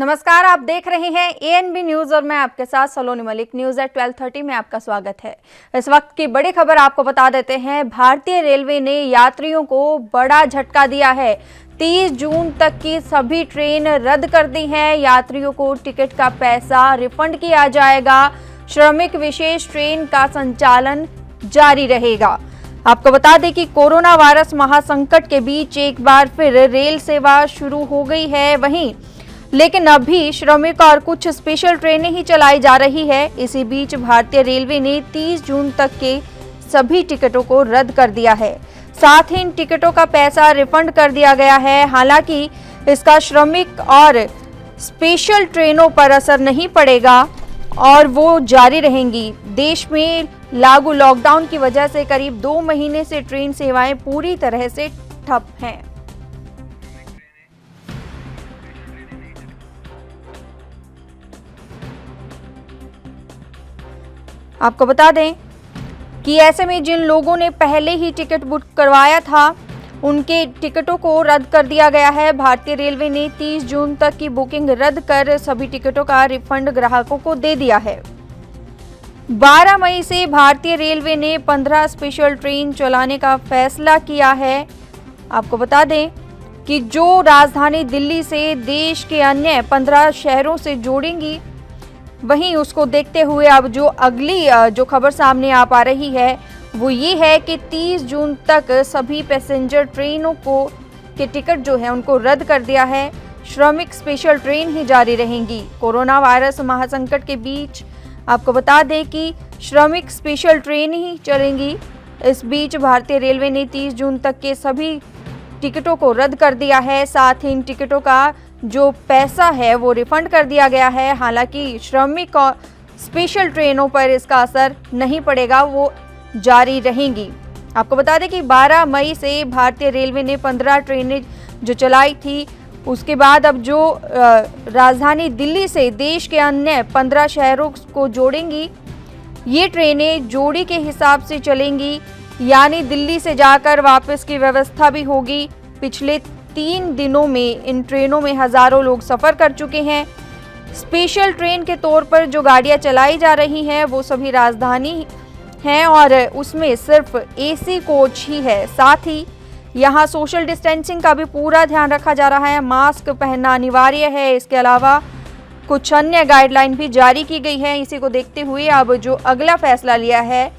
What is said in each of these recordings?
नमस्कार, आप देख रहे हैं एएनबी न्यूज और मैं आपके साथ सलोनी मलिक। न्यूज एट 12:30 में आपका स्वागत है। इस वक्त की बड़ी खबर आपको बता देते हैं। भारतीय रेलवे ने यात्रियों को बड़ा झटका दिया है। 30 जून तक की सभी ट्रेन रद्द कर दी हैं। यात्रियों को टिकट का पैसा रिफंड किया जाएगा। श्रमिक विशेष ट्रेन का संचालन जारी रहेगा। आपको बता दें कि कोरोना वायरस महासंकट के बीच एक बार फिर रेल सेवा शुरू हो गई है। वहीं लेकिन अभी श्रमिक और कुछ स्पेशल ट्रेनें ही चलाई जा रही है। इसी बीच भारतीय रेलवे ने 30 जून तक के सभी टिकटों को रद्द कर दिया है। साथ ही इन टिकटों का पैसा रिफंड कर दिया गया है। हालांकि इसका श्रमिक और स्पेशल ट्रेनों पर असर नहीं पड़ेगा और वो जारी रहेंगी। देश में लागू लॉकडाउन की वजह से करीब 2 महीने से ट्रेन सेवाएं पूरी तरह से ठप हैं। आपको बता दें कि ऐसे में जिन लोगों ने पहले ही टिकट बुक करवाया था उनके टिकटों को रद्द कर दिया गया है। भारतीय रेलवे ने 30 जून तक की बुकिंग रद्द कर सभी टिकटों का रिफंड ग्राहकों को दे दिया है। 12 मई से भारतीय रेलवे ने 15 स्पेशल ट्रेन चलाने का फैसला किया है। आपको बता दें कि जो राजधानी दिल्ली से देश के अन्य 15 शहरों से जोड़ेंगी, वहीं उसको देखते हुए अब जो अगली जो खबर सामने आ पा रही है वो ये है कि 30 जून तक सभी पैसेंजर ट्रेनों को के टिकट जो है उनको रद्द कर दिया है। श्रमिक स्पेशल ट्रेन ही जारी रहेंगी। कोरोना वायरस महासंकट के बीच आपको बता दें कि श्रमिक स्पेशल ट्रेन ही चलेंगी। इस बीच भारतीय रेलवे ने 30 जून तक के सभी टिकटों को रद्द कर दिया है। साथ ही इन टिकटों का जो पैसा है वो रिफंड कर दिया गया है। हालांकि श्रमिक और स्पेशल ट्रेनों पर इसका असर नहीं पड़ेगा, वो जारी रहेंगी। आपको बता दें कि 12 मई से भारतीय रेलवे ने 15 ट्रेनें जो चलाई थी, उसके बाद अब जो राजधानी दिल्ली से देश के अन्य 15 शहरों को जोड़ेंगी, ये ट्रेनें जोड़ी के हिसाब से चलेंगी, यानी दिल्ली से जाकर वापस की व्यवस्था भी होगी। पिछले 3 दिनों में इन ट्रेनों में हजारों लोग सफर कर चुके हैं। स्पेशल ट्रेन के तौर पर जो गाड़ियां चलाई जा रही हैं वो सभी राजधानी हैं और उसमें सिर्फ एसी कोच ही है। साथ ही यहां सोशल डिस्टेंसिंग का भी पूरा ध्यान रखा जा रहा है। मास्क पहनना अनिवार्य है। इसके अलावा कुछ अन्य गाइडलाइन भी जारी की गई है। इसी को देखते हुए अब जो अगला फैसला लिया है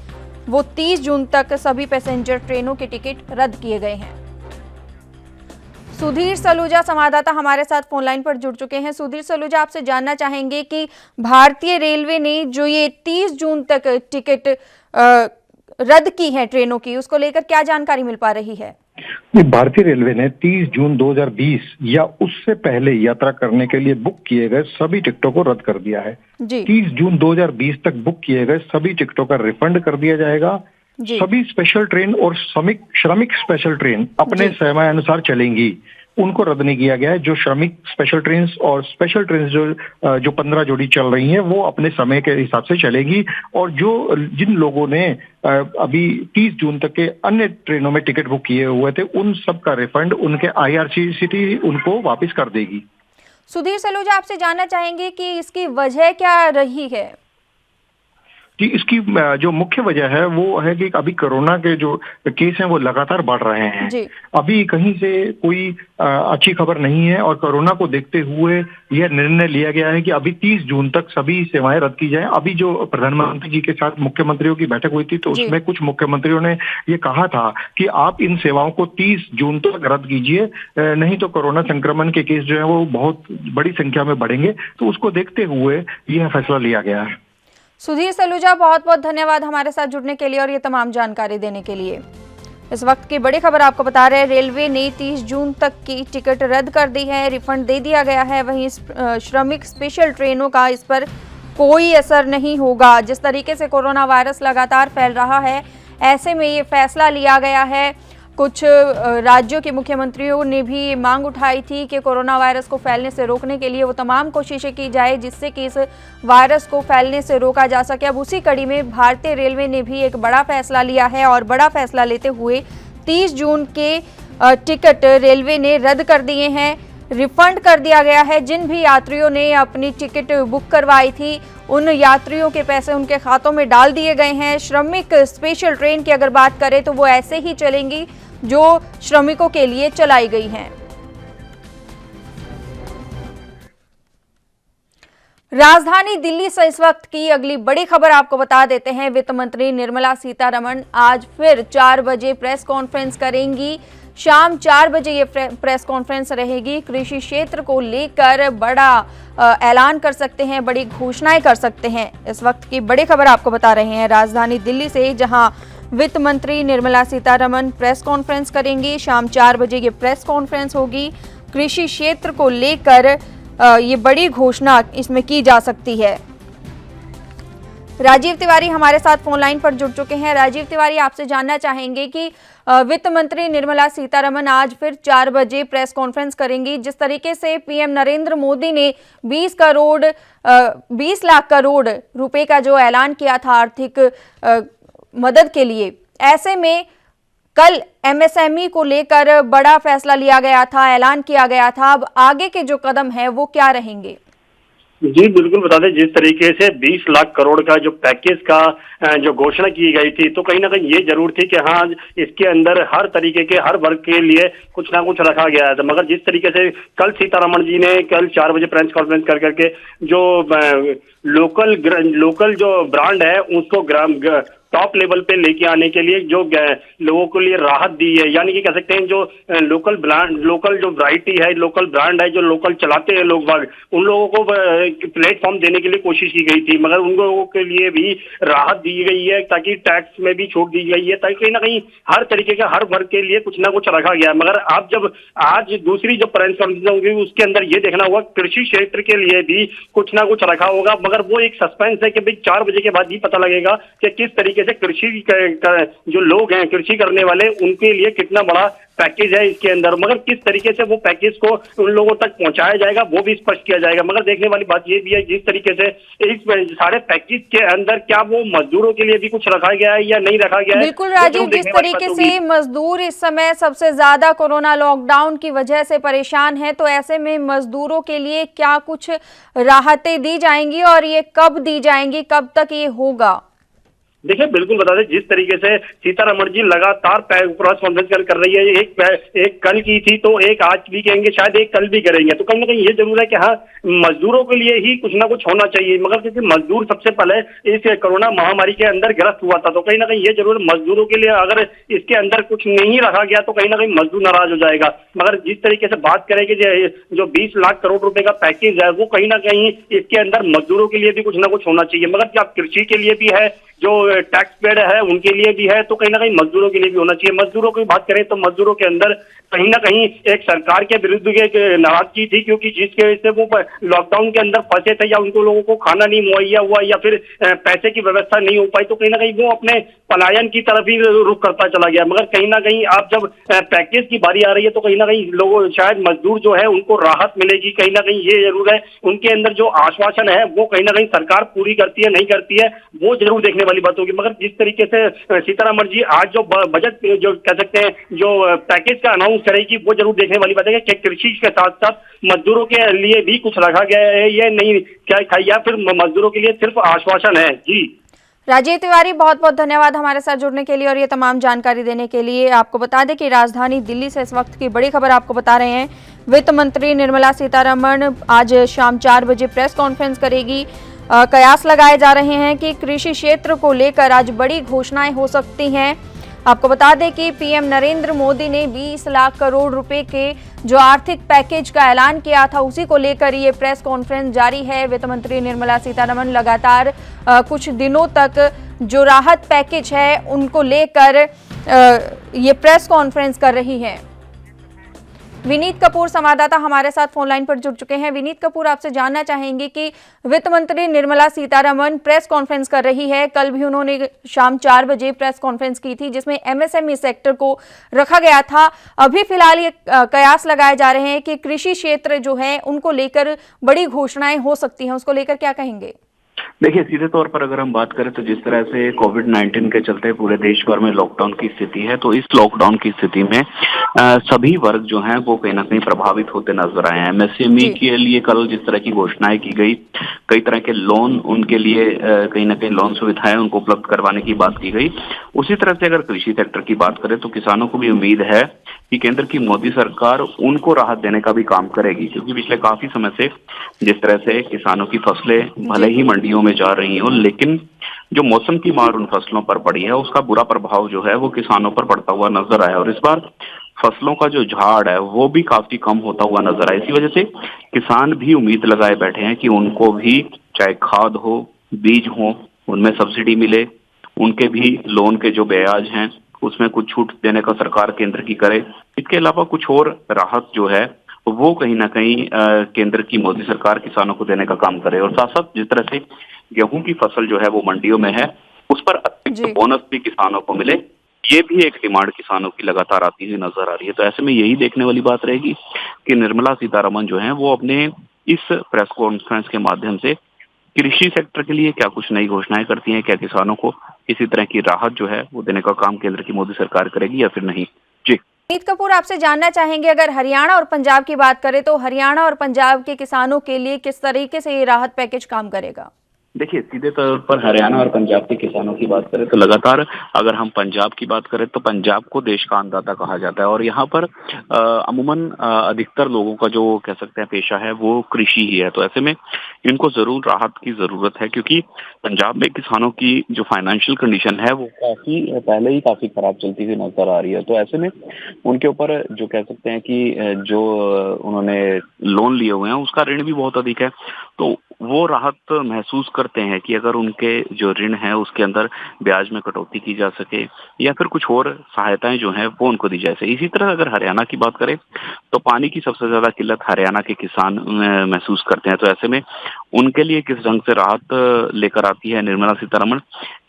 वो 30 जून तक सभी पैसेंजर ट्रेनों के टिकट रद्द किए गए हैं। सुधीर सलूजा संवाददाता हमारे साथ फोन लाइन पर जुड़ चुके हैं। सुधीर सलूजा, आपसे जानना चाहेंगे कि भारतीय रेलवे ने जो ये 30 जून तक टिकट रद्द की है ट्रेनों की, उसको लेकर क्या जानकारी मिल पा रही है? भारतीय रेलवे ने 30 जून 2020 या उससे पहले यात्रा करने के लिए बुक किए गए सभी टिकटों को रद्द कर दिया है। 30 जून 2020 तक बुक किए गए सभी टिकटों का रिफंड कर दिया जाएगा। सभी स्पेशल ट्रेन और श्रमिक स्पेशल ट्रेन अपने समय अनुसार चलेंगी, उनको रद्द नहीं किया गया है। जो श्रमिक स्पेशल ट्रेन और स्पेशल ट्रेन जो 15 जोड़ी चल रही हैं वो अपने समय के हिसाब से चलेगी। और जो जिन लोगों ने अभी 30 जून तक के अन्य ट्रेनों में टिकट बुक किए हुए थे उन सब का रिफंड उनके IRCTC उनको वापस कर देगी। सुधीर सलूजा, आपसे जानना चाहेंगे कि इसकी वजह क्या रही है? कि इसकी जो मुख्य वजह है वो है कि अभी कोरोना के जो केस हैं वो लगातार बढ़ रहे हैं। अभी कहीं से कोई अच्छी खबर नहीं है और कोरोना को देखते हुए यह निर्णय लिया गया है कि अभी 30 जून तक सभी सेवाएं रद्द की जाएं। अभी जो प्रधानमंत्री जी के साथ मुख्यमंत्रियों की बैठक हुई थी तो उसमें कुछ मुख्यमंत्रियों ने ये कहा था कि आप इन सेवाओं को 30 जून तक रद्द कीजिए, नहीं तो कोरोना संक्रमण के केस जो है वो बहुत बड़ी संख्या में बढ़ेंगे। तो उसको देखते हुए यह फैसला लिया गया है। सुधीर सलूजा, बहुत बहुत धन्यवाद हमारे साथ जुड़ने के लिए और ये तमाम जानकारी देने के लिए। इस वक्त की बड़ी खबर आपको बता रहे हैं, रेलवे ने 30 जून तक की टिकट रद्द कर दी है, रिफंड दे दिया गया है। वहीं श्रमिक स्पेशल ट्रेनों का इस पर कोई असर नहीं होगा। जिस तरीके से कोरोना वायरस लगातार फैल रहा है, ऐसे में ये फैसला लिया गया है। कुछ राज्यों के मुख्यमंत्रियों ने भी मांग उठाई थी कि कोरोना वायरस को फैलने से रोकने के लिए वो तमाम कोशिशें की जाए जिससे कि इस वायरस को फैलने से रोका जा सके। अब उसी कड़ी में भारतीय रेलवे ने भी एक बड़ा फैसला लिया है और बड़ा फैसला लेते हुए 30 जून के टिकट रेलवे ने रद्द कर दिए हैं। रिफंड कर दिया गया है। जिन भी यात्रियों ने अपनी टिकट बुक करवाई थी उन यात्रियों के पैसे उनके खातों में डाल दिए गए हैं। श्रमिक स्पेशल ट्रेन की अगर बात करें तो वो ऐसे ही चलेंगी जो श्रमिकों के लिए चलाई गई हैं। राजधानी दिल्ली से इस वक्त की अगली बड़ी खबर आपको बता देते हैं। वित्त मंत्री निर्मला सीतारमण आज फिर 4 बजे प्रेस कॉन्फ्रेंस करेंगी। शाम 4 बजे ये प्रेस कॉन्फ्रेंस रहेगी। कृषि क्षेत्र को लेकर बड़ा ऐलान कर सकते हैं, बड़ी घोषणाएं कर सकते हैं। इस वक्त की बड़ी खबर आपको बता रहे हैं राजधानी दिल्ली से, जहां वित्त मंत्री निर्मला सीतारमण प्रेस कॉन्फ्रेंस करेंगी। शाम 4 बजे ये प्रेस कॉन्फ्रेंस होगी। कृषि क्षेत्र को लेकर ये बड़ी घोषणा इसमें की जा सकती है। राजीव तिवारी हमारे साथ फोन लाइन पर जुड़ चुके हैं। राजीव तिवारी, आपसे जानना चाहेंगे कि वित्त मंत्री निर्मला सीतारमण आज फिर 4 बजे प्रेस कॉन्फ्रेंस करेंगी। जिस तरीके से पीएम नरेंद्र मोदी ने 20 लाख करोड़ रुपए का जो ऐलान किया था आर्थिक मदद के लिए, ऐसे में कल एमएसएमई को लेकर बड़ा फैसला लिया गया था, ऐलान किया गया था। अब आगे के जो कदम है वो क्या रहेंगे? जी बिल्कुल, बता दें जिस तरीके से 20 लाख करोड़ का जो पैकेज का जो घोषणा की गई थी, तो कहीं ना कहीं ये जरूर थी कि हाँ, इसके अंदर हर तरीके के हर वर्ग के लिए कुछ ना कुछ रखा गया था। मगर जिस तरीके से कल सीतारमण जी ने कल 4 बजे प्रेस कॉन्फ्रेंस कर करके जो लोकल जो ब्रांड है उसको टॉप लेवल पे लेके आने के लिए जो लोगों के लिए राहत दी है, यानी कि कह सकते हैं जो लोकल जो वैरायटी है, लोकल ब्रांड है, जो लोकल चलाते हैं लोग बाग, उन लोगों को प्लेटफॉर्म देने के लिए कोशिश की गई थी। मगर उन लोगों के लिए भी राहत दी गई है, ताकि टैक्स में भी छूट दी गई है, ताकि कहीं ना कहीं हर तरीके का हर वर्ग के लिए कुछ ना कुछ रखा गया है। मगर आप जब आज दूसरी जो प्रेस कॉन्फ्रेंस होगी उसके अंदर ये देखना होगा कृषि क्षेत्र के लिए भी कुछ ना कुछ रखा होगा। मगर वो एक सस्पेंस है कि भाई 4 बजे के बाद ही पता लगेगा कि किस तरीके से कृषि जो लोग हैं, कृषि करने वाले, उनके लिए कितना बड़ा पैकेज है इसके अंदर। मगर किस तरीके से वो पैकेज को उन लोगों तक पहुंचाया जाएगा वो भी स्पष्ट किया जाएगा। मगर देखने वाली बात ये भी है जिस तरीके से इस सारे पैकेज के अंदर क्या वो मजदूरों के लिए भी कुछ रखा गया है या नहीं रखा गया है। बिल्कुल राजीव, जिस तरीके से मजदूर इस समय सबसे ज्यादा कोरोना लॉकडाउन की वजह से परेशान है, तो ऐसे में मजदूरों के लिए क्या कुछ राहतें दी जाएंगी और ये कब दी जाएंगी, कब तक ये होगा? देखिए बिल्कुल बता दें जिस तरीके से सीतारमण जी लगातार प्रेस कॉन्फ्रेंस कर रही है, एक कल की थी तो एक आज भी कहेंगे, शायद एक कल भी करेंगे। तो कहीं ना कहीं ये जरूर है कि हाँ, मजदूरों के लिए ही कुछ ना कुछ होना चाहिए। मगर क्योंकि मजदूर सबसे पहले इस कोरोना महामारी के अंदर ग्रस्त हुआ था, तो कहीं ना कहीं ये जरूर मजदूरों के लिए अगर इसके अंदर कुछ नहीं रखा गया तो कहीं ना कहीं मजदूर नाराज हो जाएगा। मगर जिस तरीके से बात करें कि जो 20 लाख करोड़ रुपए का पैकेज है, वो कहीं ना कहीं इसके अंदर मजदूरों के लिए भी कुछ ना कुछ होना चाहिए। मगर क्या कृषि के लिए भी है, जो टैक्स पेड है उनके लिए भी है, तो कहीं ना कहीं मजदूरों के लिए भी होना चाहिए। मजदूरों की बात करें तो मजदूरों के अंदर कहीं ना कहीं एक सरकार के विरुद्ध एक नाराजगी थी, क्योंकि जिसके वजह से वो लॉकडाउन के अंदर फंसे थे, या उनको लोगों को खाना नहीं मुहैया हुआ या फिर पैसे की व्यवस्था नहीं हो पाई, तो कहीं ना कहीं वो अपने पलायन की तरफ ही रुख करता चला गया। मगर कहीं ना कहीं आप जब पैकेज की बारी आ रही है तो कहीं ना कहीं लोगों शायद मजदूर जो है उनको राहत मिलेगी। कहीं ना कहीं ये जरूर है उनके अंदर जो आश्वासन है वो कहीं ना कहीं सरकार पूरी करती है नहीं करती है, वो जरूर देखने वाली बात होगी। मगर जिस तरीके से सीतारमण जी आज जो बजट जो कह सकते हैं जो पैकेज का अनाउंस करेगी, वो जरूर देखने वाली बात है कि कृषि के साथ साथ मजदूरों के लिए भी कुछ रखा गया है या नहीं, क्या या फिर मजदूरों के लिए सिर्फ आश्वासन है। जी राजीव तिवारी, बहुत बहुत धन्यवाद हमारे साथ जुड़ने के लिए और ये तमाम जानकारी देने के लिए। आपको बता दें कि राजधानी दिल्ली से इस वक्त की बड़ी खबर आपको बता रहे हैं। वित्त मंत्री निर्मला सीतारमण आज शाम 4 बजे प्रेस कॉन्फ्रेंस करेगी। कयास लगाए जा रहे हैं कि कृषि क्षेत्र को लेकर आज बड़ी घोषणाएं हो सकती हैं। आपको बता दें कि पीएम नरेंद्र मोदी ने 20 लाख करोड़ रुपए के जो आर्थिक पैकेज का ऐलान किया था, उसी को लेकर ये प्रेस कॉन्फ्रेंस जारी है। वित्त मंत्री निर्मला सीतारमण लगातार कुछ दिनों तक जो राहत पैकेज है उनको लेकर ये प्रेस कॉन्फ्रेंस कर रही है। विनीत कपूर संवाददाता हमारे साथ फोन लाइन पर जुड़ चुके हैं। विनीत कपूर, आपसे जानना चाहेंगे कि वित्त मंत्री निर्मला सीतारमण प्रेस कॉन्फ्रेंस कर रही है। कल भी उन्होंने शाम 4 बजे प्रेस कॉन्फ्रेंस की थी जिसमें एमएसएमई सेक्टर को रखा गया था। अभी फिलहाल ये कयास लगाए जा रहे हैं कि कृषि क्षेत्र जो है उनको लेकर बड़ी घोषणाएं हो सकती हैं, उसको लेकर क्या कहेंगे? देखिए, सीधे तौर पर अगर हम बात करें तो जिस तरह से कोविड-19 के चलते पूरे देश भर में लॉकडाउन की स्थिति है, तो इस लॉकडाउन की स्थिति में सभी वर्ग जो हैं वो कहीं न कहीं प्रभावित होते नजर आए हैं। एमएसएमई के लिए कल जिस तरह की घोषणाएं की गई, कई तरह के लोन उनके लिए कहीं न कहीं लोन सुविधाएं उनको उपलब्ध करवाने की बात की गई। उसी तरह से अगर कृषि सेक्टर की बात करें तो किसानों को भी उम्मीद है कि केंद्र की मोदी सरकार उनको राहत देने का भी काम करेगी, क्योंकि पिछले काफी समय से जिस तरह से किसानों की फसलें भले ही मंडियों में जा रही हो, लेकिन जो मौसम की मार उन फसलों पर पड़ी है उसका बुरा प्रभाव जो है वो किसानों पर पड़ता हुआ नजर आया और इस बार फसलों का जो झाड़ है वो भी काफी कम होता हुआ नजर आया। इसी वजह से किसान भी उम्मीद लगाए बैठे हैं कि उनको भी चाहे खाद हो, बीज हो, उनमें सब्सिडी मिले, उनके भी लोन के जो ब्याज हैं उसमें कुछ छूट देने का सरकार केंद्र की करे। इसके अलावा कुछ और राहत जो है वो कहीं ना कहीं केंद्र की मोदी सरकार किसानों को देने का काम करे और साथ साथ जिस तरह से गेहूं की फसल जो है वो मंडियों में है उस पर अतिरिक्त बोनस भी किसानों को मिले, ये भी एक डिमांड किसानों की लगातार आती हुई नजर आ रही है। तो ऐसे में यही देखने वाली बात रहेगी कि निर्मला सीतारमण जो है वो अपने इस प्रेस कॉन्फ्रेंस के माध्यम से कृषि सेक्टर के लिए क्या कुछ नई घोषणाएं करती हैं, क्या किसानों को किसी तरह की राहत जो है वो देने का काम केंद्र की मोदी सरकार करेगी या फिर नहीं। जी विनीत कपूर, आपसे जानना चाहेंगे, अगर हरियाणा और पंजाब की बात करें तो हरियाणा और पंजाब के किसानों के लिए किस तरीके से ये राहत पैकेज काम करेगा? देखिए, सीधे तौर पर हरियाणा और पंजाब के किसानों की बात करें तो लगातार अगर हम पंजाब की बात करें तो पंजाब को देश का अन्नदाता कहा जाता है और यहाँ पर अमूमन अधिकतर लोगों का जो कह सकते हैं पेशा है वो कृषि ही है। तो ऐसे में इनको जरूर राहत की जरूरत है, क्योंकि पंजाब में किसानों की जो फाइनेंशियल कंडीशन है वो काफी पहले ही काफी खराब चलती हुई नजर आ रही है। तो ऐसे में उनके ऊपर जो कह सकते हैं कि जो उन्होंने लोन लिए हुए हैं उसका ऋण भी बहुत अधिक है, तो वो राहत महसूस करते हैं कि अगर उनके जो ऋण है उसके अंदर ब्याज में कटौती की जा सके या फिर कुछ और सहायताएं जो हैं वो उनको दी जाए। इसी तरह अगर हरियाणा की बात करें तो पानी की सबसे ज्यादा किल्लत हरियाणा के किसान महसूस करते हैं। तो ऐसे में उनके लिए किस ढंग से राहत लेकर आती है निर्मला सीतारमण,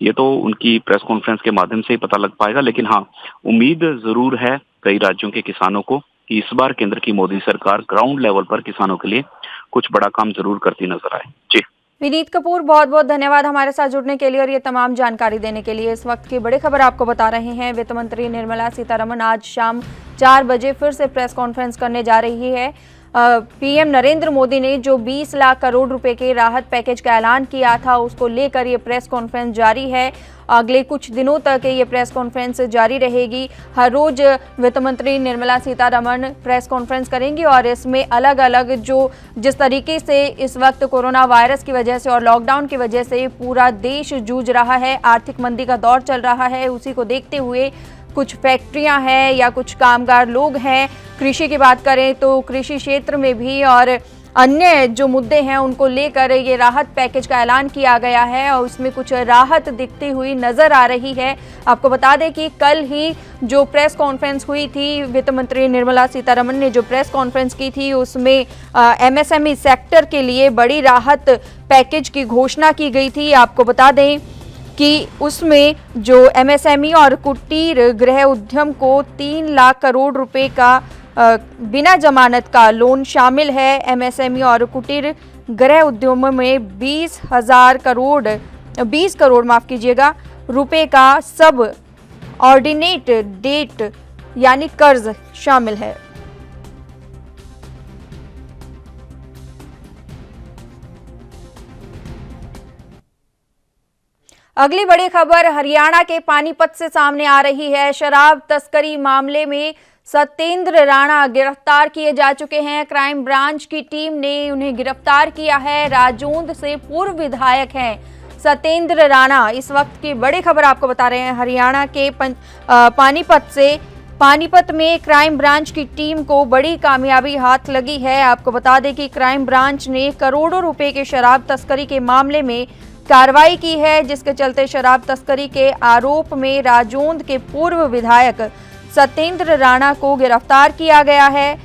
ये तो उनकी प्रेस कॉन्फ्रेंस के माध्यम से ही पता लग पाएगा, लेकिन हाँ, उम्मीद जरूर है कई राज्यों के किसानों को कि इस बार केंद्र की मोदी सरकार ग्राउंड लेवल पर किसानों के लिए कुछ बड़ा काम जरूर करती नजर आए। जी विनीत कपूर, बहुत बहुत धन्यवाद हमारे साथ जुड़ने के लिए और ये तमाम जानकारी देने के लिए। इस वक्त की बड़ी खबर आपको बता रहे हैं, वित्त मंत्री निर्मला सीतारमण आज शाम 4 बजे फिर से प्रेस कॉन्फ्रेंस करने जा रही है। पीएम नरेंद्र मोदी ने जो 20 लाख करोड़ रुपए के राहत पैकेज का ऐलान किया था उसको लेकर ये प्रेस कॉन्फ्रेंस जारी है। अगले कुछ दिनों तक ये प्रेस कॉन्फ्रेंस जारी रहेगी। हर रोज वित्त मंत्री निर्मला सीतारमण प्रेस कॉन्फ्रेंस करेंगी और इसमें अलग अलग जिस तरीके से इस वक्त कोरोना वायरस की वजह से और लॉकडाउन की वजह से पूरा देश जूझ रहा है, आर्थिक मंदी का दौर चल रहा है, उसी को देखते हुए कुछ फैक्ट्रियां हैं या कुछ कामगार लोग हैं। कृषि की बात करें तो कृषि क्षेत्र में भी और अन्य जो मुद्दे हैं उनको लेकर ये राहत पैकेज का ऐलान किया गया है और उसमें कुछ राहत दिखती हुई नजर आ रही है। आपको बता दें कि कल ही जो प्रेस कॉन्फ्रेंस हुई थी, वित्त मंत्री निर्मला सीतारमण ने जो प्रेस कॉन्फ्रेंस की थी उसमें एमएसएमई सेक्टर के लिए बड़ी राहत पैकेज की घोषणा की गई थी। आपको बता दें कि उसमें जो एमएसएमई और कुटीर गृह उद्यम को 3 लाख करोड़ रुपए का बिना जमानत का लोन शामिल है। एमएसएमई और कुटीर गृह उद्यमों में 20 करोड़ रुपए का सब ऑर्डिनेट डेट यानी कर्ज शामिल है। अगली बड़ी खबर हरियाणा के पानीपत से सामने आ रही है। शराब तस्करी मामले में सत्येंद्र राणा गिरफ्तार किए जा चुके हैं। क्राइम ब्रांच की टीम ने उन्हें गिरफ्तार किया है। राजौंद से पूर्व विधायक हैं सत्येंद्र राणा। इस वक्त की बड़ी खबर आपको बता रहे हैं हरियाणा के पानीपत से। पानीपत में क्राइम ब्रांच की टीम को बड़ी कामयाबी हाथ लगी है। आपको बता दें कि क्राइम ब्रांच ने करोड़ों रुपए के शराब तस्करी के मामले में कार्रवाई की है, जिसके चलते शराब तस्करी के आरोप में राजौंद के पूर्व विधायक सत्येंद्र राणा को गिरफ्तार किया गया है।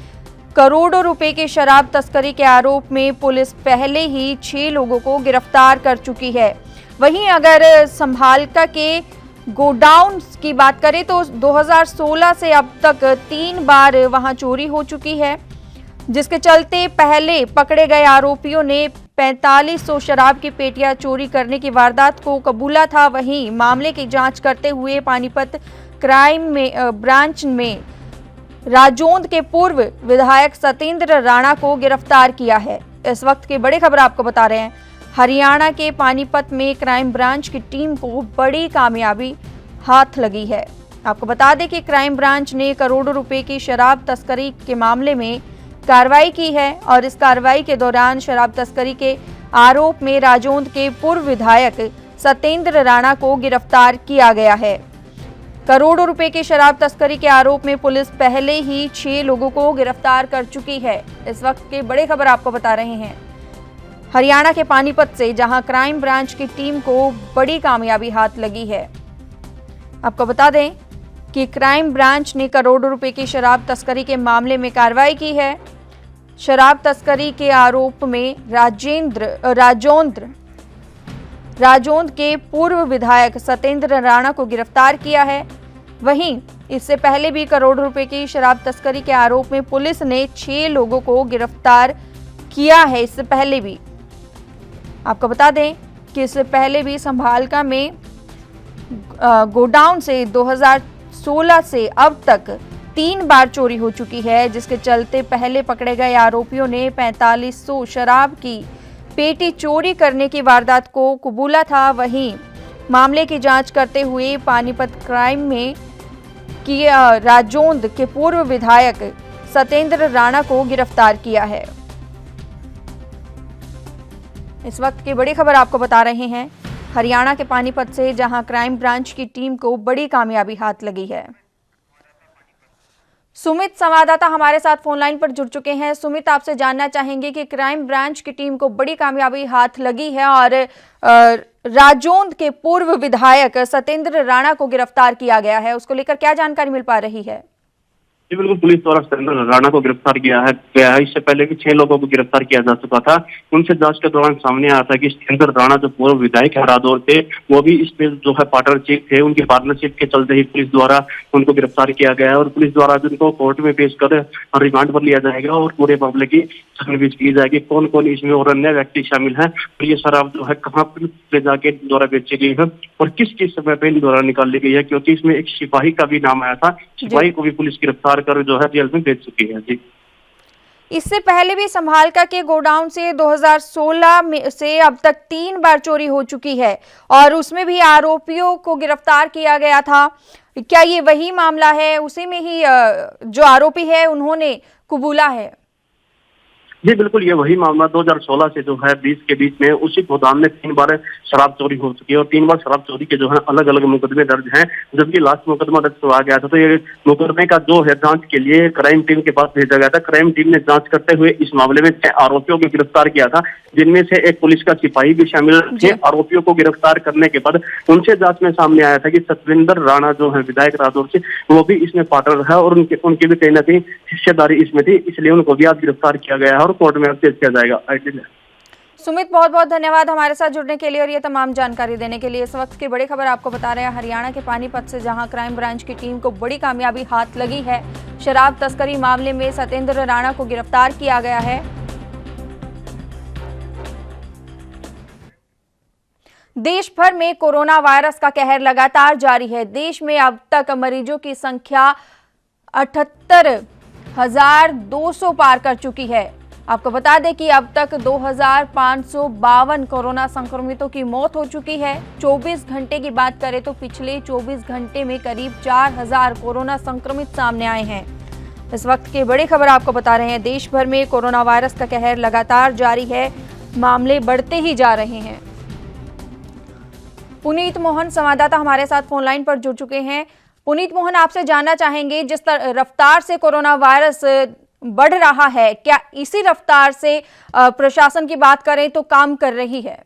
करोड़ों रुपए की शराब तस्करी के आरोप में पुलिस पहले ही 6 लोगों को गिरफ्तार कर चुकी है। वहीं अगर संभालका के गोडाउन की बात करें तो 2016 से अब तक 3 बार वहां चोरी हो चुकी है, जिसके चलते पहले पकड़े गए आरोपियों ने 4500 शराब की पेटियां चोरी करने की वारदात को कबूला था। वहीं मामले की जांच करते हुए पानीपत क्राइम ब्रांच में राजौंद के पूर्व विधायक सतेंद्र राणा को गिरफ्तार किया है। इस वक्त की बड़ी खबर आपको बता रहे हैं। हरियाणा के पानीपत में क्राइम ब्रांच की टीम को बड़ी कामयाबी हाथ लगी है। आपको बता दें कि क्राइम ब्रांच ने करोड़ों रुपए की शराब तस्करी के मामले में कार्रवाई की है और इस कार्रवाई के दौरान शराब तस्करी के आरोप में राजौंद के पूर्व विधायक सतेंद्र राणा को गिरफ्तार किया गया है। करोड़ों रुपए की शराब तस्करी के आरोप में पुलिस पहले ही 6 लोगों को गिरफ्तार कर चुकी है। इस वक्त की बड़ी खबर आपको बता रहे हैं हरियाणा के पानीपत से, जहां क्राइम ब्रांच की टीम को बड़ी कामयाबी हाथ लगी है। आपको बता दें कि क्राइम ब्रांच ने करोड़ों रुपए की शराब तस्करी के मामले में कार्रवाई की है। शराब तस्करी के आरोप में राजौंद के पूर्व विधायक सतेंद्र राणा को गिरफ्तार किया है। वहीं इससे पहले भी करोड़ों रुपए की शराब तस्करी के आरोप में पुलिस ने 6 लोगों को गिरफ्तार किया है। इससे पहले भी आपको बता दें कि इससे पहले भी संभालका में गोडाउन से 2016 से अब तक 3 बार चोरी हो चुकी है, जिसके चलते पहले पकड़े गए आरोपियों ने 4500 शराब की पेटी चोरी करने की वारदात को कबूला था। वहीं मामले की जांच करते हुए पानीपत क्राइम में राजौंद के पूर्व विधायक सतेंद्र राणा को गिरफ्तार किया है। इस वक्त की बड़ी खबर आपको बता रहे हैं हरियाणा के पानीपत से, जहां क्राइम ब्रांच की टीम को बड़ी कामयाबी हाथ लगी है। सुमित संवाददाता हमारे साथ फोन लाइन पर जुड़ चुके हैं। सुमित, आपसे जानना चाहेंगे कि क्राइम ब्रांच की टीम को बड़ी कामयाबी हाथ लगी है और राजौंद के पूर्व विधायक सतेंद्र राणा को गिरफ्तार किया गया है, उसको लेकर क्या जानकारी मिल पा रही है? जी बिल्कुल, पुलिस द्वारा सतेंद्र राणा को गिरफ्तार किया है। इससे पहले भी 6 लोगों को गिरफ्तार किया जा चुका था। उनसे जांच के दौरान सामने आया था कि सतेंद्र राणा जो पूर्व विधायक है रादौर से, वो भी इसमें जो है पार्टनरशिप थे। उनकी पार्टनरशिप के चलते ही पुलिस द्वारा उनको गिरफ्तार किया गया है और पुलिस द्वारा उनको कोर्ट में पेश कर रिमांड पर लिया जाएगा और पूरे मामले की छानबीन की जाएगी। कौन कौन इसमें और अन्य व्यक्ति शामिल है और ये शराब जो है कहाँ ले जाके द्वारा बेची गई है और किस किस समय पे इन द्वारा निकाली गई है, क्योंकि इसमें एक सिपाही का भी नाम आया था। सिपाही को भी पुलिस गिरफ्तार कर जो है जेल में भेज चुकी है। जी, इससे पहले भी संभालका के गोडाउन से 2016 में से अब तक 3 बार चोरी हो चुकी है और उसमें भी आरोपियों को गिरफ्तार किया गया था। क्या ये वही मामला है? उसी में ही जो आरोपी है उन्होंने कबूला है? जी बिल्कुल, ये वही मामला 2016 से जो है 20 के बीच में उसी गोदाम में 3 बार शराब चोरी हो चुकी है और 3 बार शराब चोरी के जो है अलग अलग मुकदमे दर्ज हैं। जबकि लास्ट मुकदमा दर्ज करवाया गया था तो ये मुकदमे का जो है जांच के लिए क्राइम टीम के पास भेजा गया था। क्राइम टीम ने जांच करते हुए इस मामले में 6 आरोपियों को गिरफ्तार किया था, जिनमें से एक पुलिस का सिपाही भी शामिल थे। आरोपियों को गिरफ्तार करने के बाद उनसे जांच में सामने आया था कि सतेंद्र राणा जो है विधायक रादौर से, वो भी इसमें पार्टनर है और उनकी भी कहीं ना कहीं हिस्सेदारी इसमें थी, इसलिए उनको भी आज गिरफ्तार किया गया है और कोर्ट में पेश किया जाएगा। सुमित, बहुत बहुत धन्यवाद हमारे साथ जुड़ने के लिए और ये तमाम जानकारी देने के लिए। इस वक्त की बड़ी खबर आपको बता रहे हैं हरियाणा के पानीपत से, जहां क्राइम ब्रांच की टीम को बड़ी कामयाबी हाथ लगी है। शराब तस्करी मामले में सतेंद्र राणा को गिरफ्तार किया गया है। देश भर में कोरोना वायरस का कहर लगातार जारी है। देश में अब तक मरीजों की संख्या 78,200 पार कर चुकी है। आपको बता दें कि अब तक 2,552 कोरोना संक्रमितों की मौत हो चुकी है। 24 घंटे की बात करें तो पिछले 24 घंटे में करीब 4,000 कोरोना संक्रमित सामने आए हैं। इस वक्त की बड़ी खबर आपको बता रहे हैं, देश भर में कोरोना वायरस का कहर लगातार जारी है, मामले बढ़ते ही जा रहे हैं। पुनीत मोहन संवाददाता हमारे साथ फोन लाइन पर जुड़ चुके हैं। पुनीत मोहन, आपसे जानना चाहेंगे, जिस रफ्तार से कोरोना वायरस बढ़ रहा है, क्या इसी रफ्तार से प्रशासन की बात करें तो काम कर रही है?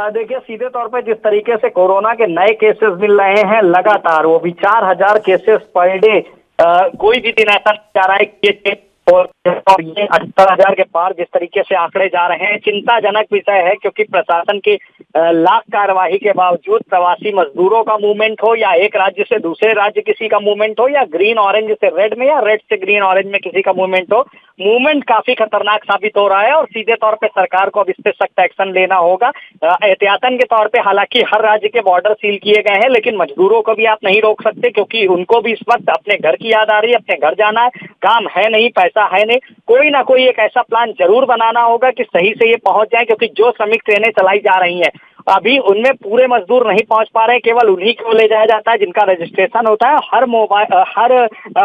देखिए, सीधे तौर पे जिस तरीके से कोरोना के नए केसेस मिल रहे हैं लगातार, वो भी 4,000 केसेस पर डे, कोई भी दिन ऐसा जा रहा है कि और ये 18,000 के पार जिस तरीके से आंकड़े जा रहे हैं, चिंताजनक विषय है। क्योंकि प्रशासन की लाख कार्यवाही के बावजूद प्रवासी मजदूरों का मूवमेंट हो या एक राज्य से दूसरे राज्य किसी का मूवमेंट हो या ग्रीन ऑरेंज से रेड में या रेड से ग्रीन ऑरेंज में किसी का मूवमेंट हो, मूवमेंट काफी खतरनाक साबित हो रहा है और सीधे तौर पे सरकार को अब इस पे सख्त एक्शन लेना होगा। एहतियातन के तौर पे हालांकि हर राज्य के बॉर्डर सील किए गए हैं, लेकिन मजदूरों को भी आप नहीं रोक सकते क्योंकि उनको भी इस वक्त अपने घर की याद आ रही है, अपने घर जाना है, काम है नहीं, पैसा है नहीं। कोई ना कोई एक ऐसा प्लान जरूर बनाना होगा कि सही से ये पहुंच जाए, क्योंकि जो श्रमिक ट्रेनें चलाई जा रही हैं अभी उनमें पूरे मजदूर नहीं पहुंच पा रहे, केवल उन्हीं को ले जाया जाता है जिनका रजिस्ट्रेशन होता है। हर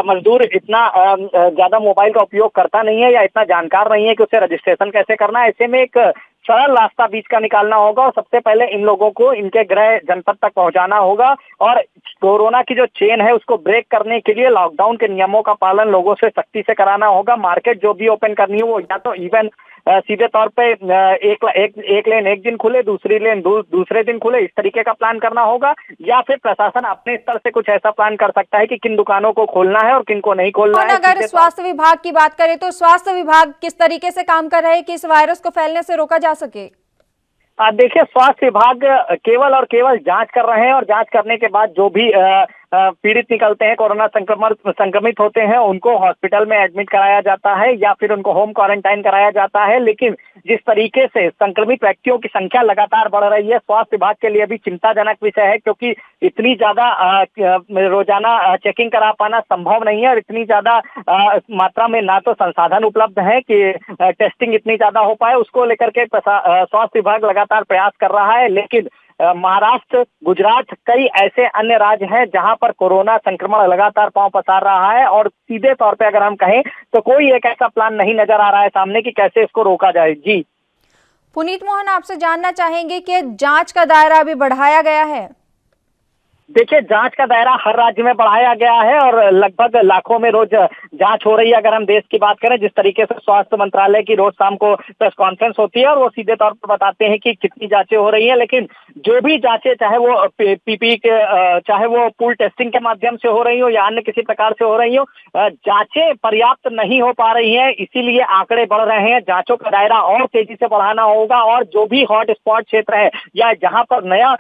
मजदूर इतना ज्यादा मोबाइल का उपयोग करता नहीं है या इतना जानकार नहीं है कि उसे रजिस्ट्रेशन कैसे करना है। ऐसे में एक सरल रास्ता बीच का निकालना होगा और सबसे पहले इन लोगों को इनके गृह जनपद तक पहुंचाना होगा और कोरोना की जो चेन है उसको ब्रेक करने के लिए लॉकडाउन के नियमों का पालन लोगों से सख्ती से कराना होगा। मार्केट जो भी ओपन करनी है वो या तो इवन सीधे तौर पे एक लेन एक दिन खुले, दूसरी लेन दूसरे दिन खुले, इस तरीके का प्लान करना होगा। या फिर प्रशासन अपने स्तर से कुछ ऐसा प्लान कर सकता है कि किन दुकानों को खोलना है और किन को नहीं खोलना है। अगर स्वास्थ्य विभाग की बात करें तो स्वास्थ्य विभाग किस तरीके से काम कर रहे हैं कि इस वायरस को फैलने से रोका जा सके? देखिए, स्वास्थ्य विभाग केवल और केवल जांच कर रहे हैं और जांच करने के बाद जो भी पीड़ित निकलते हैं, कोरोना संक्रमित होते हैं, उनको हॉस्पिटल में एडमिट कराया जाता है या फिर उनको होम क्वारंटाइन कराया जाता है। लेकिन जिस तरीके से संक्रमित व्यक्तियों की संख्या लगातार बढ़ रही है, स्वास्थ्य विभाग के लिए भी चिंताजनक विषय है, क्योंकि इतनी ज्यादा रोजाना चेकिंग करा पाना संभव नहीं है और इतनी ज्यादा मात्रा में ना तो संसाधन उपलब्ध है कि टेस्टिंग इतनी ज्यादा हो पाए। उसको लेकर के स्वास्थ्य विभाग लगातार प्रयास कर रहा है। लेकिन महाराष्ट्र, गुजरात, कई ऐसे अन्य राज्य हैं जहां पर कोरोना संक्रमण लगातार पांव पसार रहा है और सीधे तौर पे अगर हम कहें तो कोई एक ऐसा प्लान नहीं नजर आ रहा है सामने कि कैसे इसको रोका जाए। जी पुनीत मोहन, आपसे जानना चाहेंगे कि जांच का दायरा अभी बढ़ाया गया है? देखिए, जांच का दायरा हर राज्य में बढ़ाया गया है और लगभग लाखों में रोज जांच हो रही है। अगर हम देश की बात करें, जिस तरीके से स्वास्थ्य मंत्रालय की रोज शाम को प्रेस कॉन्फ्रेंस होती है और वो सीधे तौर पर बताते हैं कि कितनी जांचें हो रही हैं, लेकिन जो भी जांचें, चाहे वो पीपीई के चाहे वो पूल टेस्टिंग के माध्यम से हो रही हो या अन्य किसी प्रकार से हो रही हो, जांचें पर्याप्त नहीं हो पा रही हैं। इसीलिए आंकड़े बढ़ रहे हैं। जांचों का दायरा और तेजी से बढ़ाना होगा और जो भी हॉट स्पॉट क्षेत्र है या जहां पर नया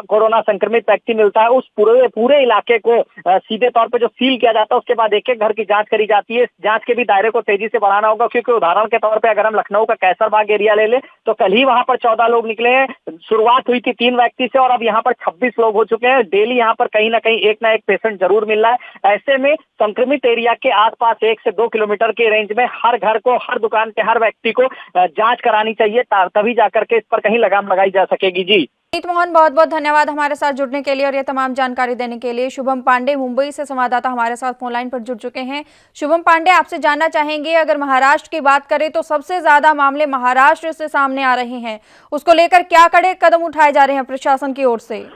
कोरोना संक्रमित व्यक्ति मिलता है उस पूरे इलाके को सीधे तौर पे जो सील किया जाता है उसके बाद एक एक घर की जांच करी जाती है। इस जांच के भी दायरे को तेजी से बढ़ाना होगा, क्योंकि उदाहरण के तौर पे अगर हम लखनऊ का कैसरबाग एरिया ले ले तो कल ही वहां पर 14 लोग निकले हैं। शुरुआत हुई थी 3 व्यक्ति से और अब यहाँ पर 26 लोग हो चुके हैं। डेली यहाँ पर कहीं ना कहीं एक ना एक पेशेंट जरूर मिल रहा है। ऐसे में संक्रमित एरिया के आसपास 1 से 2 किलोमीटर के रेंज में हर घर को, हर दुकान के हर व्यक्ति को जांच करानी चाहिए, तभी जाकर के इस पर कहीं लगाम लगाई जा सकेगी। जी पुनीत मोहन, बहुत बहुत धन्यवाद हमारे साथ जुड़ने के लिए और ये तमाम जानकारी देने के लिए। शुभम पांडे मुंबई से संवाददाता हमारे साथ फोन लाइन पर जुड़ चुके हैं। शुभम पांडे, आपसे जानना चाहेंगे, अगर महाराष्ट्र की बात करें तो सबसे ज्यादा मामले महाराष्ट्र से सामने आ रहे हैं, उसको लेकर क्या कड़े कदम उठाए जा रहे हैं प्रशासन की ओर से?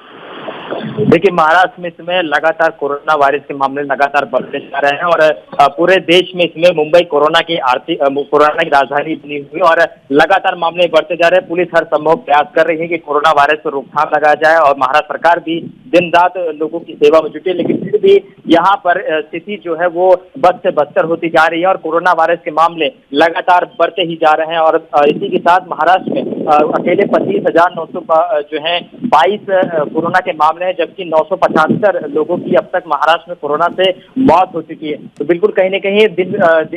देखिए, महाराष्ट्र में इस समय लगातार कोरोना वायरस के मामले लगातार बढ़ते जा रहे हैं और पूरे देश में इसमें मुंबई कोरोना की राजधानी बनी हुई और लगातार मामले बढ़ते जा रहे हैं। पुलिस हर संभव प्रयास कर रही है कि कोरोना वायरस पर रोकथाम लगाया जाए और महाराष्ट्र सरकार भी दिन रात लोगों की सेवा में जुटी है। लेकिन फिर भी यहाँ पर स्थिति जो है वो बद से बदतर होती जा रही है और कोरोना वायरस के मामले लगातार बढ़ते ही जा रहे हैं। और इसी के साथ महाराष्ट्र में अकेले 25,900 जो है 22 कोरोना के मामले हैं, जबकि 975 लोगों की अब तक महाराष्ट्र में कोरोना से मौत हो चुकी है। तो बिल्कुल कहीं न कहीं दिन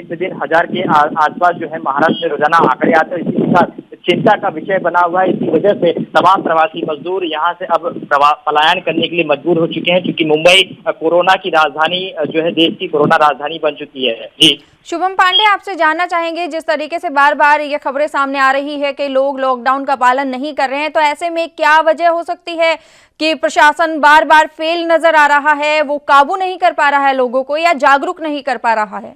पे दिन 1000 के आसपास जो है महाराष्ट्र में रोजाना आंकड़े आते हैं। इसी के साथ चिंता का विषय बना हुआ है। इसी वजह से तमाम प्रवासी मजदूर यहाँ से अब पलायन करने के लिए मजबूर हो चुके हैं, क्योंकि मुंबई कोरोना की राजधानी जो है, देश की कोरोना राजधानी बन चुकी है। जी शुभम पांडे, आपसे जानना चाहेंगे, जिस तरीके से बार बार ये खबरें सामने आ रही है कि लोग लॉकडाउन का पालन नहीं कर रहे हैं, तो ऐसे में क्या वजह हो सकती है कि प्रशासन बार बार फेल नजर आ रहा है, वो काबू नहीं कर पा रहा है लोगों को या जागरूक नहीं कर पा रहा है?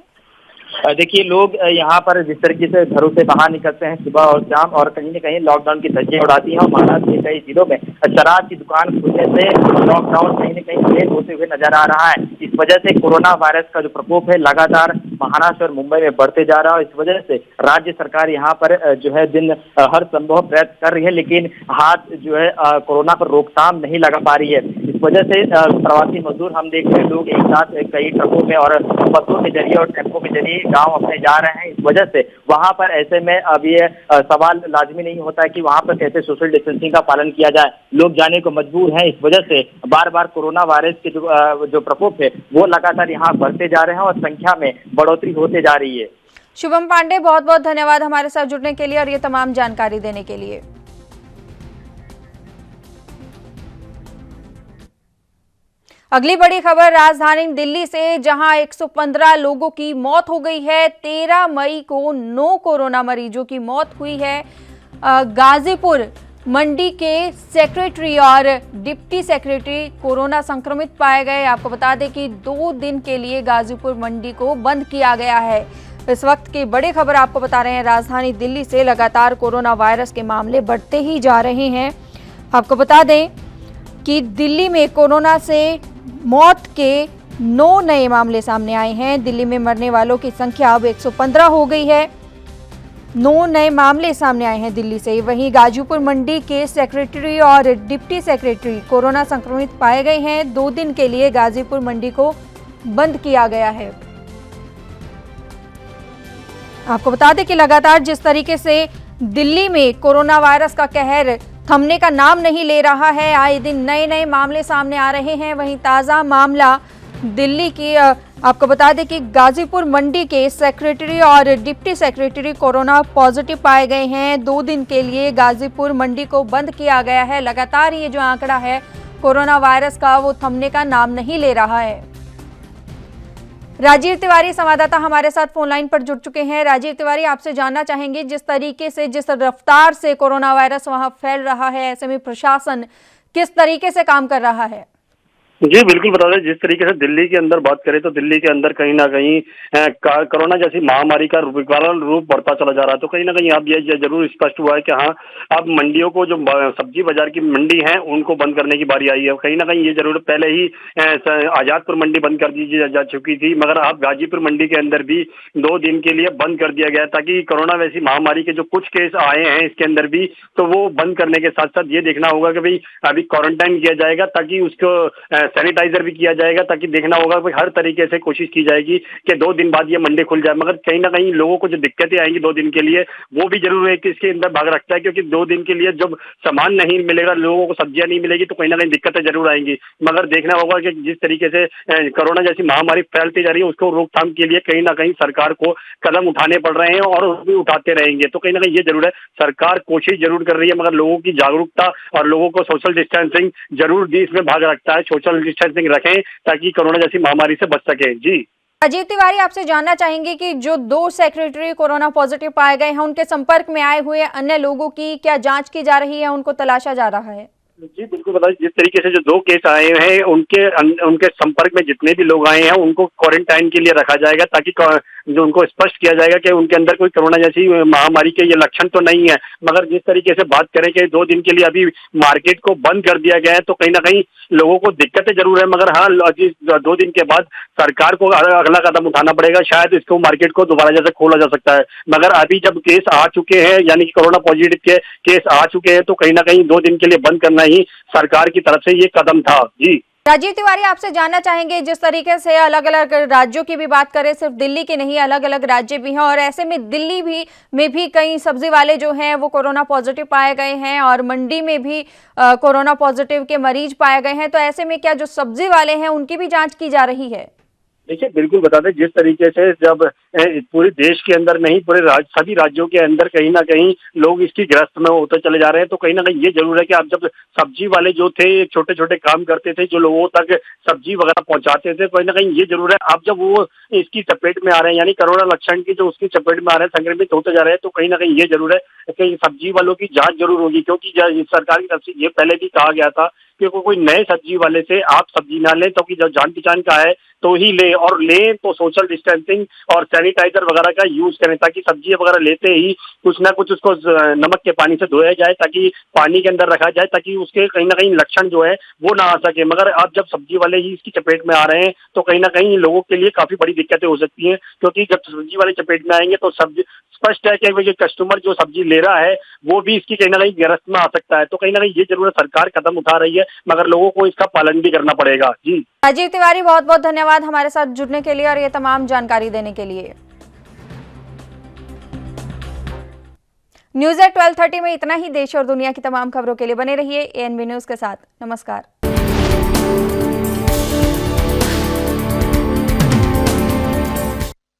देखिए, लोग यहाँ पर जिस तरीके से घरों से बाहर निकलते हैं सुबह और शाम और कहीं न कहीं लॉकडाउन की धज्जियां उड़ाती हैं और महाराष्ट्र के कई जिलों में शराब की दुकान खुलने से लॉकडाउन कहीं न कहीं फेल होते हुए नजर आ रहा है। इस वजह से कोरोना वायरस का जो प्रकोप है लगातार महाराष्ट्र और मुंबई में बढ़ते जा रहा है। इस वजह से राज्य सरकार यहाँ पर जो है हर संभव प्रयत्न कर रही है, लेकिन हाथ जो है कोरोना पर रोकथाम नहीं लगा पा रही है। इस वजह से प्रवासी मजदूर हम देख रहे हैं, लोग एक साथ कई ट्रकों में और बसों के जरिए और टेम्पो के जरिए गांव अपने जा रहे हैं। इस वजह से वहां पर ऐसे में अब ये सवाल लाजमी नहीं होता है कि वहां पर कैसे सोशल डिस्टेंसिंग का पालन किया जाए। लोग जाने को मजबूर हैं। इस वजह से बार बार कोरोना वायरस के जो प्रकोप है वो लगातार यहाँ बढ़ते जा रहे हैं और संख्या में बढ़ोतरी होते जा रही है। शुभम पांडे, बहुत बहुत धन्यवाद हमारे साथ जुड़ने के लिए और ये तमाम जानकारी देने के लिए। अगली बड़ी खबर राजधानी दिल्ली से, जहां 115 लोगों की मौत हो गई है। 13 मई को 9 कोरोना मरीजों की मौत हुई है। गाजीपुर मंडी के सेक्रेटरी और डिप्टी सेक्रेटरी कोरोना संक्रमित पाए गए। आपको बता दें कि 2 दिन के लिए गाजीपुर मंडी को बंद किया गया है। इस वक्त की बड़ी खबर आपको बता रहे हैं, राजधानी दिल्ली से लगातार कोरोना वायरस के मामले बढ़ते ही जा रहे हैं। आपको बता दें कि दिल्ली में कोरोना से मौत के 9 नए मामले सामने आए हैं। दिल्ली में मरने वालों की संख्या अब 115 हो गई है। 9 नए मामले सामने आए हैं दिल्ली से। वहीं गाजीपुर मंडी के सेक्रेटरी और डिप्टी सेक्रेटरी कोरोना संक्रमित पाए गए हैं। 2 दिन के लिए गाजीपुर मंडी को बंद किया गया है। आपको बता दें कि लगातार जिस तरीके से दिल्ली में कोरोना वायरस का कहर थमने का नाम नहीं ले रहा है, आए दिन नए नए मामले सामने आ रहे हैं। वहीं ताज़ा मामला दिल्ली की आपको बता दें कि गाजीपुर मंडी के सेक्रेटरी और डिप्टी सेक्रेटरी कोरोना पॉजिटिव पाए गए हैं। 2 दिन के लिए गाजीपुर मंडी को बंद किया गया है। लगातार ये जो आंकड़ा है कोरोना वायरस का, वो थमने का नाम नहीं ले रहा है। राजीव तिवारी संवाददाता हमारे साथ फोन लाइन पर जुड़ चुके हैं। राजीव तिवारी, आपसे जानना चाहेंगे, जिस तरीके से, जिस रफ्तार से कोरोना वायरस वहां फैल रहा है, ऐसे में प्रशासन किस तरीके से काम कर रहा है? जी बिल्कुल बता दें, जिस तरीके से दिल्ली के अंदर बात करें तो दिल्ली के अंदर कहीं ना कहीं कोरोना जैसी महामारी का विकराल रूप बढ़ता चला जा रहा है। तो कहीं ना कहीं अब ये जरूर स्पष्ट हुआ है कि हाँ, अब मंडियों को, जो सब्जी बाजार की मंडी है, उनको बंद करने की बारी आई है। कहीं ना कहीं ये जरूर पहले ही आजादपुर मंडी बंद कर दी जा चुकी थी, मगर अब गाजीपुर मंडी के अंदर भी 2 दिन के लिए बंद कर दिया गया, ताकि कोरोना वैसी महामारी के जो कुछ केस आए हैं इसके अंदर भी, तो वो बंद करने के साथ साथ ये देखना होगा कि भाई अभी क्वारंटाइन किया जाएगा, ताकि उसको सैनिटाइजर भी किया जाएगा, ताकि देखना होगा कि हर तरीके से कोशिश की जाएगी कि 2 दिन बाद ये मंडी खुल जाए। मगर कहीं ना कहीं लोगों को जो दिक्कतें आएंगी 2 दिन के लिए, वो भी जरूर है कि इसके अंदर भाग रखता है, क्योंकि 2 दिन के लिए जब सामान नहीं मिलेगा, लोगों को सब्जियां नहीं मिलेगी, तो कहीं ना कहीं दिक्कतें जरूर आएंगी। मगर देखना होगा कि जिस तरीके से कोरोना जैसी महामारी फैलती जा रही है, उसको रोकथाम के लिए कहीं ना कहीं सरकार को कदम उठाने पड़ रहे हैं और भी उठाते रहेंगे। तो कहीं ना कहीं ये जरूर है, सरकार कोशिश जरूर कर रही है, मगर लोगों की जागरूकता और लोगों को सोशल डिस्टेंसिंग जरूर भी इसमें भाग रखता है। सोशल डिस्टेंसिंग रखें ताकि कोरोना जैसी महामारी से बच सके। जी राजीव तिवारी, आपसे जानना चाहेंगे कि जो 2 सेक्रेटरी कोरोना पॉजिटिव पाए गए हैं, उनके संपर्क में आए हुए अन्य लोगों की क्या जांच की जा रही है, उनको तलाशा जा रहा है? जी बिल्कुल बताइए, जिस तरीके से जो 2 केस आए हैं, उनके संपर्क में जितने भी लोग आए हैं उनको क्वारंटाइन के लिए रखा जाएगा, ताकि जो उनको स्पष्ट किया जाएगा कि उनके अंदर कोई कोरोना जैसी महामारी के ये लक्षण तो नहीं है। मगर जिस तरीके से बात करें कि 2 दिन के लिए अभी मार्केट को बंद कर दिया गया है, तो कहीं ना कहीं लोगों को दिक्कतें जरूर है। मगर हाँ, 2 दिन के बाद सरकार को अगला कदम उठाना पड़ेगा, शायद इसको मार्केट को दोबारा जैसे खोला जा सकता है। मगर अभी जब केस आ चुके हैं, यानी कि कोरोना पॉजिटिव के केस आ चुके हैं, तो कहीं ना कहीं 2 दिन के लिए बंद करना ही सरकार की तरफ से ये कदम था। जी राजीव तिवारी, आपसे जानना चाहेंगे, जिस तरीके से अलग अलग राज्यों की भी बात करें, सिर्फ दिल्ली के नहीं, अलग अलग राज्य भी हैं, और ऐसे में दिल्ली में भी कई सब्जी वाले जो हैं वो कोरोना पॉजिटिव पाए गए हैं, और मंडी में भी कोरोना पॉजिटिव के मरीज पाए गए हैं। तो ऐसे में क्या जो सब्जी वाले हैं उनकी भी जांच की जा रही है? देखिए बिल्कुल बता दें, जिस तरीके से जब पूरे देश के अंदर नहीं, पूरे सभी राज्यों के अंदर कहीं ना कहीं लोग इसकी ग्रस्त में होते चले जा रहे हैं, तो कहीं ना कहीं ये जरूर है कि आप जब सब्जी वाले जो थे, छोटे छोटे काम करते थे, जो लोगों तक सब्जी वगैरह पहुंचाते थे, कहीं ना कहीं ये जरूर है, अब जब वो इसकी चपेट में आ रहे हैं, यानी कोरोना लक्षण की जो उसकी चपेट में आ रहे हैं, संक्रमित होते जा रहे हैं, तो कहीं ना कहीं ये जरूर है कि सब्जी वालों की जाँच जरूर होगी। क्योंकि सरकार की तरफ से ये पहले भी कहा गया था कि कोई नए सब्जी वाले से आप सब्जी ना लें, क्योंकि जब जान पहचान का है तो ही ले, और लें तो सोशल डिस्टेंसिंग और सैनिटाइजर वगैरह का यूज करें, ताकि सब्जी वगैरह लेते ही कुछ ना कुछ उसको नमक के पानी से धोया जाए, ताकि पानी के अंदर रखा जाए, ताकि उसके कहीं ना कहीं लक्षण जो है वो ना आ सके। मगर अब जब सब्जी वाले ही इसकी चपेट में आ रहे हैं, तो कहीं ना कहीं लोगों के लिए काफी बड़ी दिक्कतें हो सकती हैं, क्योंकि जब सब्जी वाले चपेट में आएंगे तो सब्जी स्पष्ट है कि कस्टमर जो सब्जी ले रहा है वो भी इसकी कहीं ना कहीं गिरफ्त में आ सकता है। तो कहीं ना कहीं ये जरूर सरकार कदम उठा रही है, मगर लोगों को इसका पालन भी करना पड़ेगा। जी राजीव तिवारी, बहुत बहुत धन्यवाद हमारे साथ जुड़ने के लिए और ये तमाम जानकारी देने के लिए। न्यूज़ एट 12:30 में इतना ही। देश और दुनिया की तमाम खबरों के लिए बने रहिए एएनबी न्यूज़ के साथ। नमस्कार।